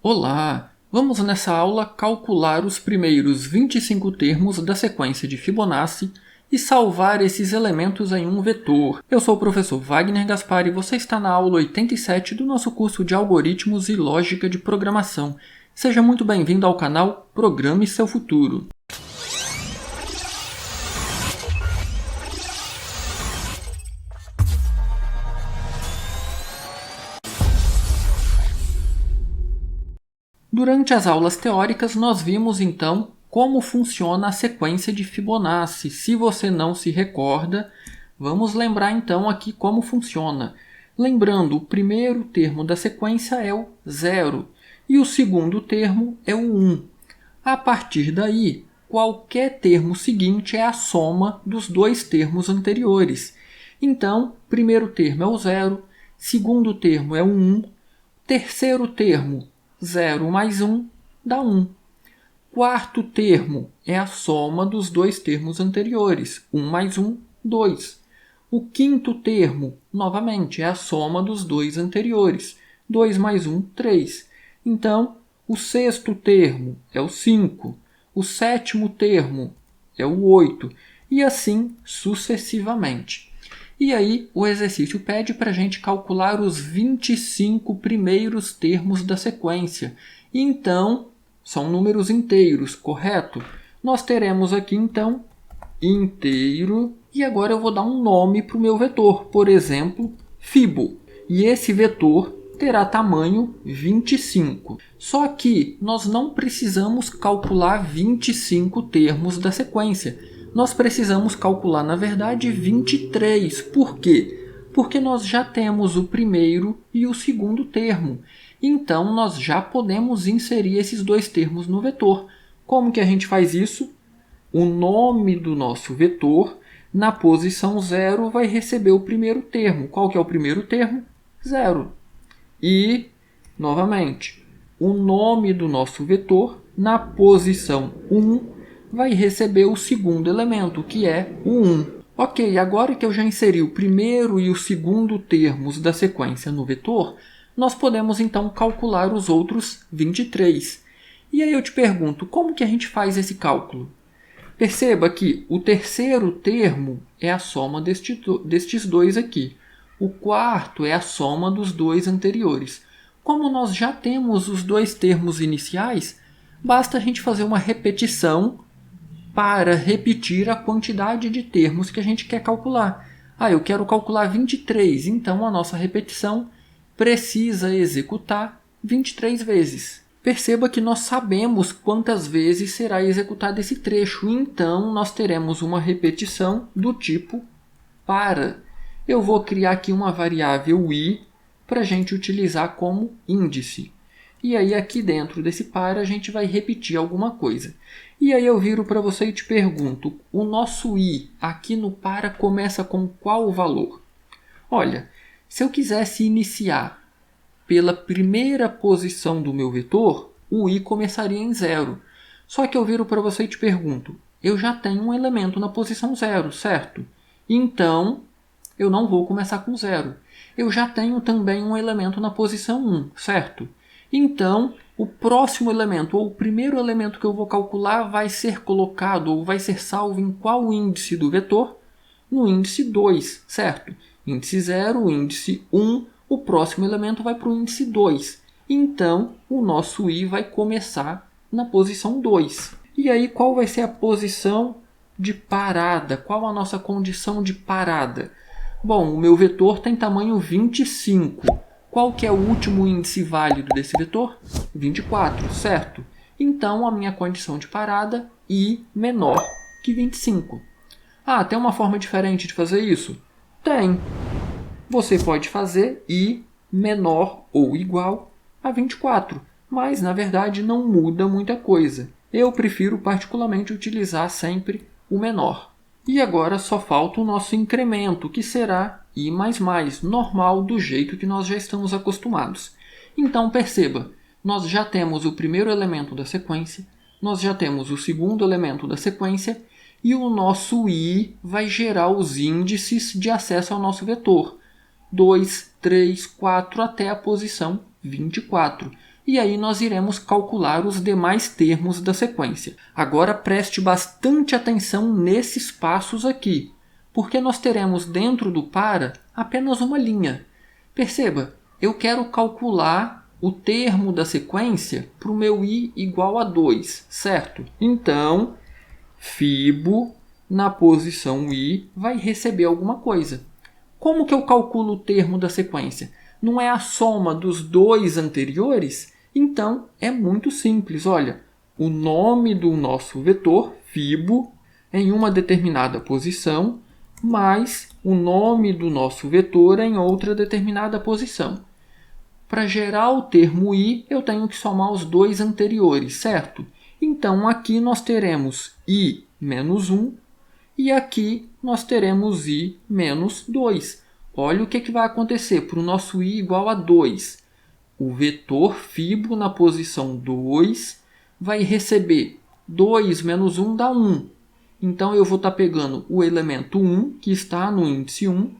Olá! Vamos nessa aula calcular os primeiros 25 termos da sequência de Fibonacci e salvar esses elementos em um vetor. Eu sou o professor Wagner Gaspar e você está na aula 87 do nosso curso de Algoritmos e Lógica de Programação. Seja muito bem-vindo ao canal Programe Seu Futuro. Durante as aulas teóricas, nós vimos então como funciona a sequência de Fibonacci. Se você não se recorda, vamos lembrar então aqui como funciona. Lembrando, o primeiro termo da sequência é o 0 e o segundo termo é o 1. A partir daí, qualquer termo seguinte é a soma dos dois termos anteriores. Então, primeiro termo é o 0, segundo termo é o 1, terceiro termo 0 mais 1 dá 1. Quarto termo é a soma dos dois termos anteriores. 1 mais 1, 2. O quinto termo, novamente, é a soma dos dois anteriores. 2 mais 1, 3. Então, o sexto termo é o 5. O sétimo termo é o 8. E assim sucessivamente. E aí, o exercício pede para a gente calcular os 25 primeiros termos da sequência. Então, são números inteiros, correto? Nós teremos aqui, então, inteiro. E agora eu vou dar um nome para o meu vetor, por exemplo, Fibo. E esse vetor terá tamanho 25. Só que nós não precisamos calcular 25 termos da sequência. Nós precisamos calcular, na verdade, 23. Por quê? Porque nós já temos o primeiro e o segundo termo. Então, nós já podemos inserir esses dois termos no vetor. Como que a gente faz isso? O nome do nosso vetor, na posição 0, vai receber o primeiro termo. Qual que é o primeiro termo? 0. E, novamente, o nome do nosso vetor, na posição 1, vai receber o segundo elemento, que é o 1. Ok, agora que eu já inseri o primeiro e o segundo termos da sequência no vetor, nós podemos então calcular os outros 23. E aí eu te pergunto, como que a gente faz esse cálculo? Perceba que o terceiro termo é a soma destes dois aqui. O quarto é a soma dos dois anteriores. Como nós já temos os dois termos iniciais, basta a gente fazer uma repetição para repetir a quantidade de termos que a gente quer calcular. Eu quero calcular 23, então a nossa repetição precisa executar 23 vezes. Perceba que nós sabemos quantas vezes será executado esse trecho, então nós teremos uma repetição do tipo para. Eu vou criar aqui uma variável i para a gente utilizar como índice. E aí aqui dentro desse para a gente vai repetir alguma coisa. E aí eu viro para você e te pergunto, o nosso i aqui no para começa com qual valor? Olha, se eu quisesse iniciar pela primeira posição do meu vetor, o i começaria em 0. Só que eu viro para você e te pergunto, eu já tenho um elemento na posição 0, certo? Então, eu não vou começar com 0. Eu já tenho também um elemento na posição 1, certo? Então, o próximo elemento, ou o primeiro elemento que eu vou calcular, vai ser colocado ou vai ser salvo em qual índice do vetor? No índice 2, certo? Índice 0, índice 1, o próximo elemento vai para o índice 2. Então, o nosso i vai começar na posição 2. E aí, qual vai ser a posição de parada? Qual a nossa condição de parada? Bom, o meu vetor tem tamanho 25. Qual que é o último índice válido desse vetor? 24, certo? Então, a minha condição de parada, i menor que 25. Tem uma forma diferente de fazer isso? Tem. Você pode fazer i menor ou igual a 24, mas, na verdade, não muda muita coisa. Eu prefiro particularmente utilizar sempre o menor. E agora só falta o nosso incremento, que será i++, normal do jeito que nós já estamos acostumados. Então perceba, nós já temos o primeiro elemento da sequência, nós já temos o segundo elemento da sequência, e o nosso i vai gerar os índices de acesso ao nosso vetor. 2, 3, 4 até a posição 24. e aí nós iremos calcular os demais termos da sequência. Agora preste bastante atenção nesses passos aqui, porque nós teremos dentro do para apenas uma linha. Perceba, eu quero calcular o termo da sequência para o meu i igual a 2, certo? Então, fibo na posição i vai receber alguma coisa. Como que eu calculo o termo da sequência? Não é a soma dos dois anteriores? Então, é muito simples. Olha, o nome do nosso vetor, fibo, em uma determinada posição, mais o nome do nosso vetor em outra determinada posição. Para gerar o termo i, eu tenho que somar os dois anteriores, certo? Então, aqui nós teremos i menos 1 e aqui nós teremos i menos 2. Olha o que vai acontecer para o nosso i igual a 2. O vetor fibo na posição 2 vai receber 2 menos 1 dá 1. Então, eu vou estar pegando o elemento 1, que está no índice 1,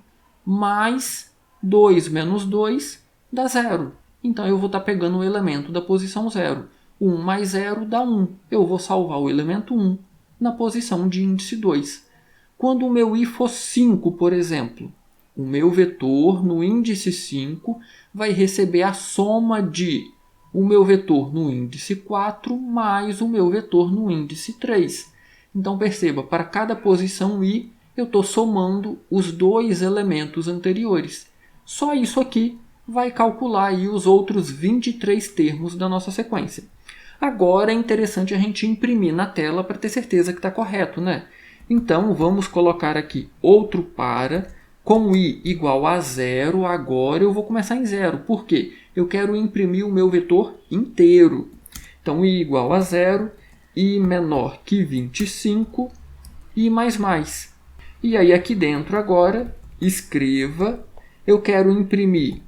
mais 2 menos 2 dá 0. Então, eu vou estar pegando o elemento da posição 0. 1 mais 0 dá 1. Eu vou salvar o elemento 1 na posição de índice 2. Quando o meu i for 5, por exemplo, o meu vetor no índice 5 vai receber a soma de o meu vetor no índice 4 mais o meu vetor no índice 3. Então, perceba, para cada posição i, eu estou somando os dois elementos anteriores. Só isso aqui vai calcular aí os outros 23 termos da nossa sequência. Agora é interessante a gente imprimir na tela para ter certeza que está correto, né? Então, vamos colocar aqui outro para, com i igual a 0, agora eu vou começar em 0. Por quê? Eu quero imprimir o meu vetor inteiro. Então, i igual a 0, i menor que 25, i mais. E aí aqui dentro agora, escreva, eu quero imprimir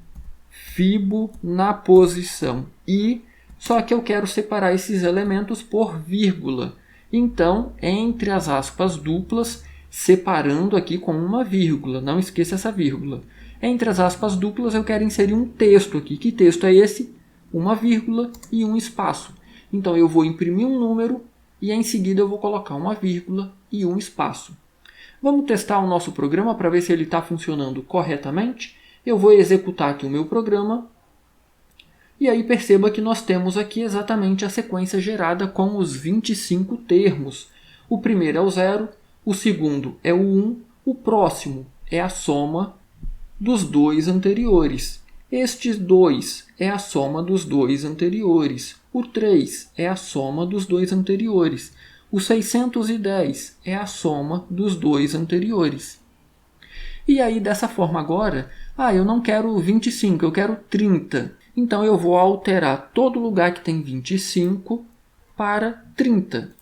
fibo na posição i, só que eu quero separar esses elementos por vírgula. Então, entre as aspas duplas, separando aqui com uma vírgula, não esqueça essa vírgula. Entre as aspas duplas eu quero inserir um texto aqui. Que texto é esse? Uma vírgula e um espaço. Então, eu vou imprimir um número e em seguida eu vou colocar uma vírgula e um espaço. Vamos testar o nosso programa para ver se ele está funcionando corretamente? Eu vou executar aqui o meu programa. E aí perceba que nós temos aqui exatamente a sequência gerada com os 25 termos. O primeiro é o 0, o segundo é o 1, o próximo é a soma dos dois anteriores. Este 2 é a soma dos dois anteriores. O 3 é a soma dos dois anteriores. O 610 é a soma dos dois anteriores. E aí, dessa forma agora, eu não quero 25, eu quero 30. Então, eu vou alterar todo lugar que tem 25 para 30.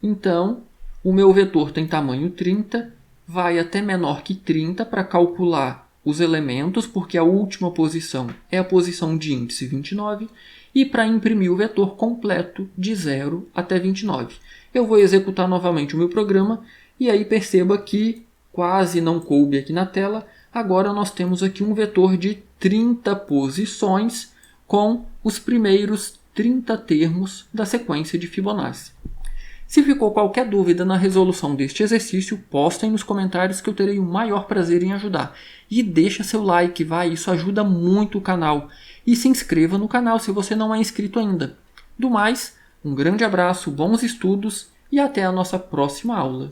Então, o meu vetor tem tamanho 30, vai até menor que 30 para calcular os elementos, porque a última posição é a posição de índice 29, e para imprimir o vetor completo de 0 até 29. Eu vou executar novamente o meu programa, e aí perceba que quase não coube aqui na tela. Agora nós temos aqui um vetor de 30 posições com os primeiros 30 termos da sequência de Fibonacci. Se ficou qualquer dúvida na resolução deste exercício, postem nos comentários que eu terei o maior prazer em ajudar. E deixa seu like, isso ajuda muito o canal. E se inscreva no canal se você não é inscrito ainda. Do mais, um grande abraço, bons estudos e até a nossa próxima aula.